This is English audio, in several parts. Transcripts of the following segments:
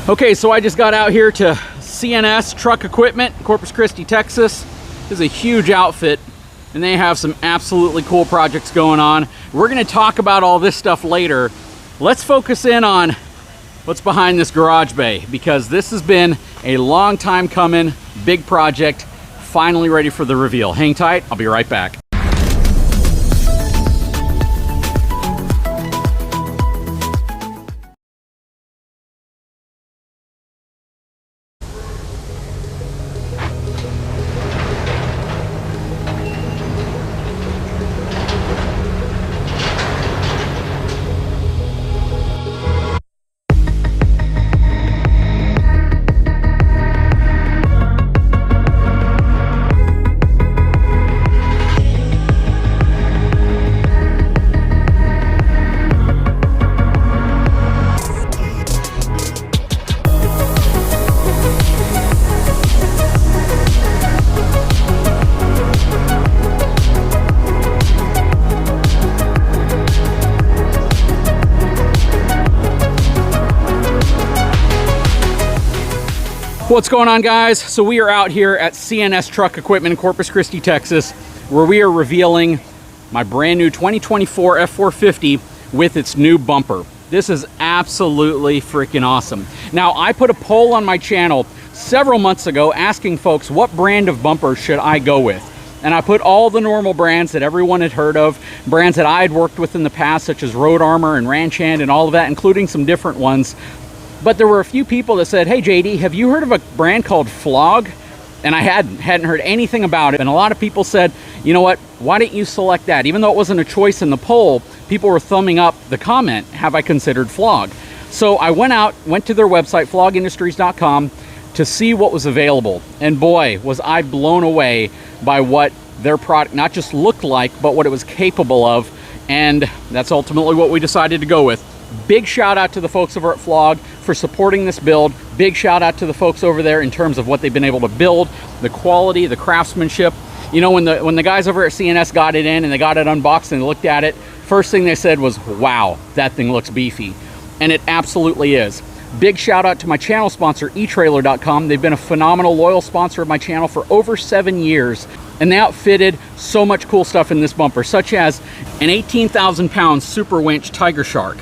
Okay, so I just got out here to CNS Truck Equipment, Corpus Christi, Texas. This is a huge outfit, and they have some absolutely cool projects going on. We're gonna talk about all this stuff later. Let's focus in on what's behind this garage bay, because this has been a long time coming, big project, finally ready for the reveal. Hang tight, I'll be right back. What's going on, guys? So we are out here at CNS Truck Equipment in Corpus Christi, Texas, where we are revealing my brand new 2024 F450 with its new bumper. This is absolutely freaking awesome. Now, I put a poll on my channel several months ago asking folks what brand of bumper should I go with. And I put all the normal brands that everyone had heard of, brands that I had worked with in the past, such as Road Armor and Ranch Hand and all of that, including some different ones. But there were a few people that said, hey JD, have you heard of a brand called FLOG? And I hadn't heard anything about it. And a lot of people said, you know what, why didn't you select that? Even though it wasn't a choice in the poll, people were thumbing up the comment, have I considered FLOG? So I went to their website, flogindustries.com, to see what was available. And boy, was I blown away by what their product not just looked like, but what it was capable of. And that's ultimately what we decided to go with. Big shout out to the folks over at FLOG for supporting this build. Big shout out to the folks over there in terms of what they've been able to build, the quality, the craftsmanship. You know, when the guys over at CNS got it in and they got it unboxed and looked at it, first thing they said was, wow, that thing looks beefy. And it absolutely is. Big shout out to my channel sponsor, etrailer.com. They've been a phenomenal, loyal sponsor of my channel for over 7 years. And they outfitted so much cool stuff in this bumper, such as an 18,000-pound Superwinch Tiger Shark.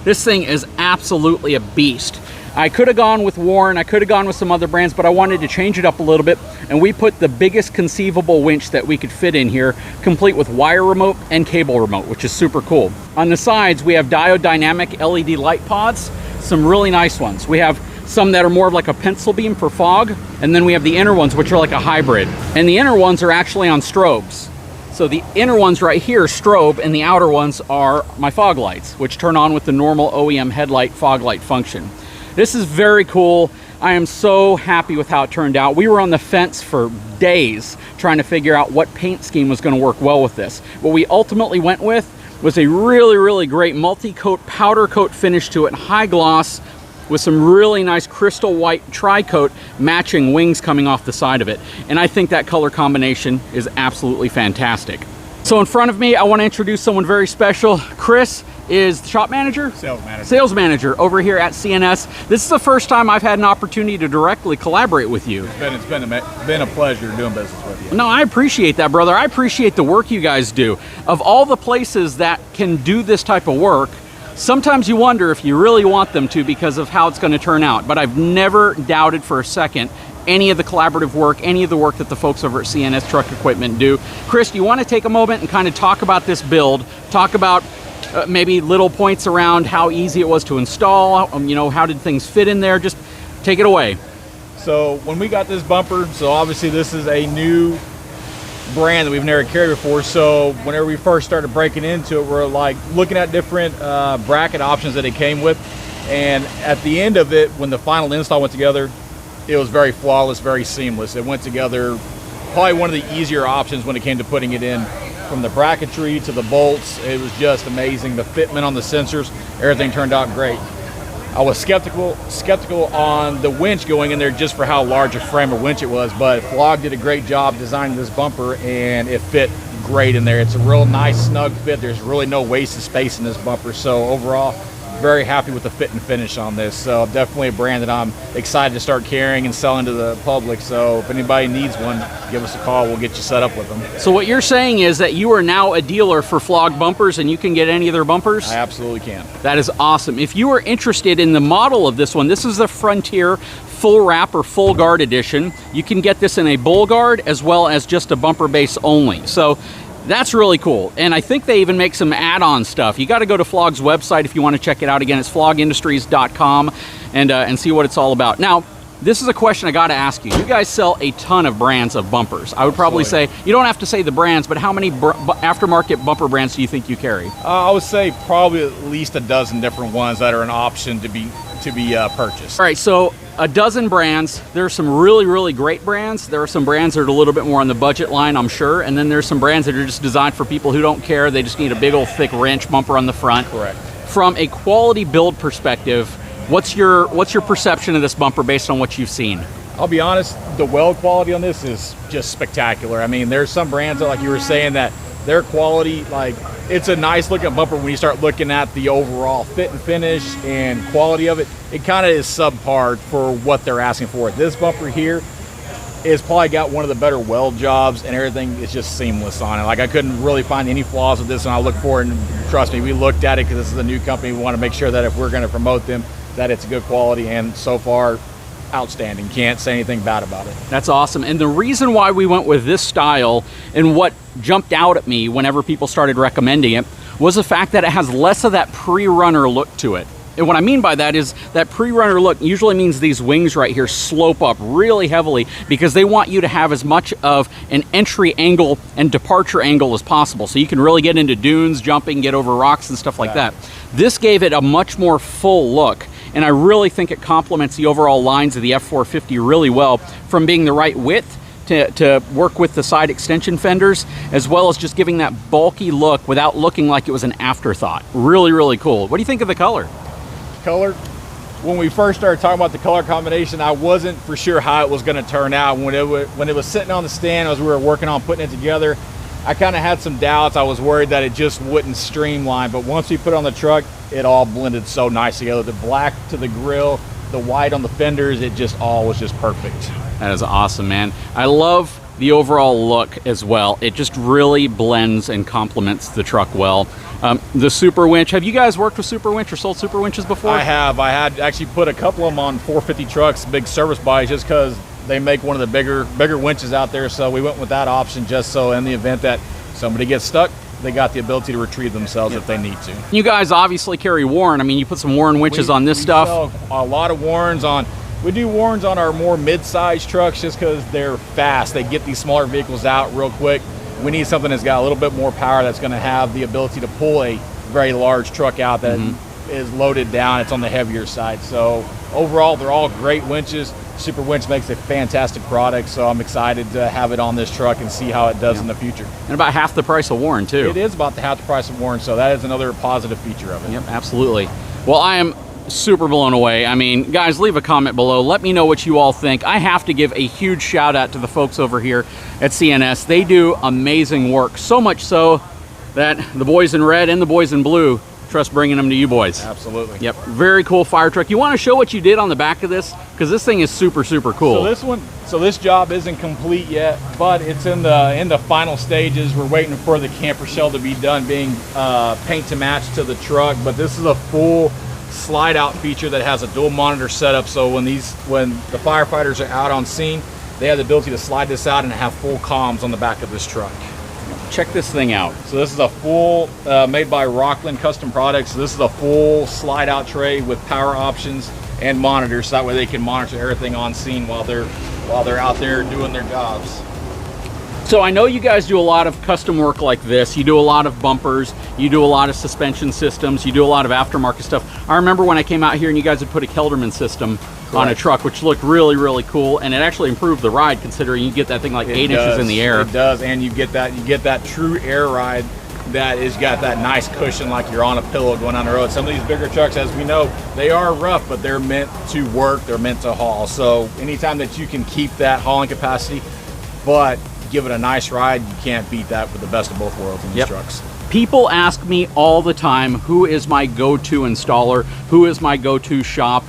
This thing is absolutely a beast. I could have gone with Warren, I could have gone with some other brands, but I wanted to change it up a little bit, and we put the biggest conceivable winch that we could fit in here, complete with wire remote and cable remote, which is super cool. On the sides, we have Diode Dynamic LED light pods, some really nice ones. We have some that are more of like a pencil beam for fog, and then we have the inner ones, which are like a hybrid. And the inner ones are actually on strobes. So the inner ones right here, strobe, and the outer ones are my fog lights, which turn on with the normal OEM headlight fog light function. This is very cool. I am so happy with how it turned out. We were on the fence for days trying to figure out what paint scheme was going to work well with this. What we ultimately went with was a really, really great multi-coat powder coat finish to it, high gloss, with some really nice crystal white tri-coat matching wings coming off the side of it. And I think that color combination is absolutely fantastic. So in front of me, I want to introduce someone very special. Chris is the shop manager? Sales manager over here at CNS. This is the first time I've had an opportunity to directly collaborate with you. It's been a pleasure doing business with you. No, I appreciate that, brother. I appreciate the work you guys do. Of all the places that can do this type of work, sometimes you wonder if you really want them to because of how it's going to turn out, but I've never doubted for a second any of the collaborative work, any of the work that the folks over at CNS Truck Equipment do. Chris, do you want to take a moment and kind of talk about this build, talk about maybe little points around how easy it was to install, you know, how did things fit in there? Just take it away. So when we got this bumper, so obviously this is a new brand that we've never carried before, so whenever we first started breaking into it, we're like looking at different bracket options that it came with, and at the end of it, when the final install went together, it was very flawless, very seamless. It went together, probably one of the easier options when it came to putting it in, from the bracketry to the bolts. It was just amazing. The fitment on the sensors, everything turned out great. I was skeptical on the winch going in there just for how large a frame of winch it was, but FLOG did a great job designing this bumper and it fit great in there. It's a real nice snug fit. There's really no wasted space in this bumper. So overall, very happy with the fit and finish on this. So definitely a brand that I'm excited to start carrying and selling to the public. So if anybody needs one, give us a call. We'll get you set up with them. So what you're saying is that you are now a dealer for FLOG bumpers, and you can get any of their bumpers? I absolutely can. That is awesome. If you are interested in the model of this one, this is the Frontier full wrap or full guard edition. You can get this in a bull guard as well as just a bumper base only. So that's really cool. And I think they even make some add-on stuff. You got to go to FLOG's website if you want to check it out. Again, it's flogindustries.com and see what it's all about. Now, this is a question I got to ask you. You guys sell a ton of brands of bumpers. I would probably say, you don't have to say the brands, but how many aftermarket bumper brands do you think you carry? I would say probably at least a dozen different ones that are an option to be purchased. All right, so a dozen brands. There are some really, really great brands. There are some brands that are a little bit more on the budget line, I'm sure. And then there's some brands that are just designed for people who don't care. They just need a big old thick wrench bumper on the front. Correct. From a quality build perspective, what's your perception of this bumper based on what you've seen? I'll be honest, the weld quality on this is just spectacular. I mean, there's some brands that, like you were saying, that their quality, like, it's a nice looking bumper when you start looking at the overall fit and finish and quality of it. It kind of is subpar for what they're asking for. This bumper here is probably got one of the better weld jobs, and everything is just seamless on it. Like, I couldn't really find any flaws with this, and I look for it, and trust me, we looked at it because this is a new company. We want to make sure that if we're going to promote them, that it's good quality, and so far, outstanding. Can't say anything bad about it. That's awesome. And the reason why we went with this style, and what jumped out at me whenever people started recommending it, was the fact that it has less of that pre-runner look to it. And what I mean by that is that pre-runner look usually means these wings right here slope up really heavily because they want you to have as much of an entry angle and departure angle as possible, so you can really get into dunes, jumping, get over rocks and stuff like that. This gave it a much more full look, and I really think it complements the overall lines of the F450 really well, from being the right width to work with the side extension fenders, as well as just giving that bulky look without looking like it was an afterthought. Really, really cool. What do you think of the color? Color, when we first started talking about the color combination, I wasn't for sure how it was going to turn out. When it was sitting on the stand as we were working on putting it together, I kind of had some doubts. I was worried that it just wouldn't streamline, but once we put it on the truck, it all blended so nice together. The black to the grill, the white on the fenders, it just all was just perfect. That is awesome, man. I love the overall look as well. It just really blends and complements the truck well. The Superwinch, have you guys worked with Superwinch or sold Superwinches before? I have. I had actually put a couple of them on 450 trucks, big service bodies, just because they make one of the bigger winches out there. So we went with that option just so in the event that somebody gets stuck, they got the ability to retrieve themselves if they need to. You guys obviously carry Warren. I mean, you put some Warren winches on this stuff. Sell a lot of Warrens on. We do Warrens on our more mid-sized trucks just because they're fast. They get these smaller vehicles out real quick. We need something that's got a little bit more power, that's going to have the ability to pull a very large truck out that is loaded down. It's on the heavier side. So overall, they're all great winches. Superwinch makes a fantastic product, so I'm excited to have it on this truck and see how it does in the future. And about half the price of Warren, too. It is about half the price of Warren, so that is another positive feature of it. Yep, absolutely. Well, I am super blown away. I mean, guys, leave a comment below. Let me know what you all think. I have to give a huge shout out to the folks over here at CNS. They do amazing work, so much so that the boys in red and the boys in blue trust bringing them to you boys. Absolutely. Yep, very cool fire truck. You want to show what you did on the back of this? Because this thing is super, super cool. So this job isn't complete yet, but it's in the final stages. We're waiting for the camper shell to be done, being paint to match to the truck. But this is a full slide out feature that has a dual monitor setup, so when the firefighters are out on scene, they have the ability to slide this out and have full comms on the back of this truck. Check this thing out. So this is a full made by Rockland Custom Products. So this is a full slide out tray with power options and monitors, so that way they can monitor everything on scene while they're out there doing their jobs. So I know you guys do a lot of custom work like this. You do a lot of bumpers, you do a lot of suspension systems, you do a lot of aftermarket stuff. I remember when I came out here and you guys had put a Kelderman system on a truck, which looked really, really cool, and it actually improved the ride, considering you get that thing like 8 inches in the air. It does, and you get that true air ride that is got that nice cushion like you're on a pillow going on the road. Some of these bigger trucks, as we know, they are rough, but they're meant to work, they're meant to haul. So anytime that you can keep that hauling capacity, but give it a nice ride, you can't beat that with the best of both worlds in these trucks. People ask me all the time, who is my go-to installer? Who is my go-to shop?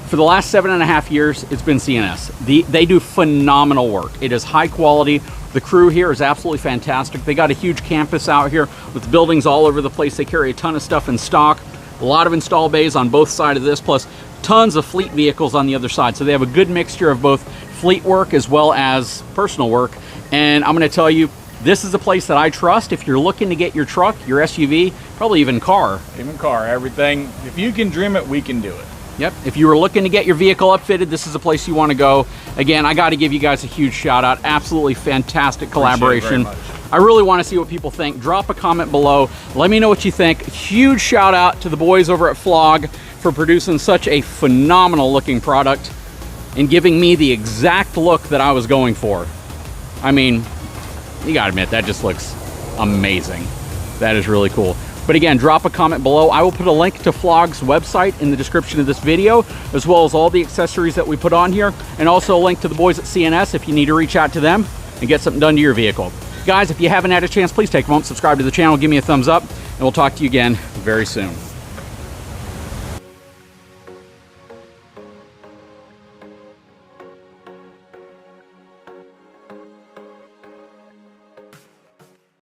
For the last 7.5 years, it's been CNS. They do phenomenal work. It is high quality. The crew here is absolutely fantastic. They got a huge campus out here with buildings all over the place. They carry a ton of stuff in stock. A lot of install bays on both sides of this, plus tons of fleet vehicles on the other side. So they have a good mixture of both fleet work as well as personal work. And I'm gonna tell you, this is a place that I trust if you're looking to get your truck, your SUV, probably even car. Even car, everything. If you can dream it, we can do it. Yep, if you were looking to get your vehicle upfitted, this is a place you want to go. Again, I got to give you guys a huge shout out. Absolutely fantastic collaboration. I really want to see what people think. Drop a comment below. Let me know what you think. Huge shout out to the boys over at FLOG for producing such a phenomenal looking product and giving me the exact look that I was going for. I mean, you got to admit, that just looks amazing. That is really cool. But again, drop a comment below. I will put a link to FLOG's website in the description of this video, as well as all the accessories that we put on here, and also a link to the boys at CNS if you need to reach out to them and get something done to your vehicle. Guys, if you haven't had a chance, please take a moment, subscribe to the channel, give me a thumbs up, and we'll talk to you again very soon.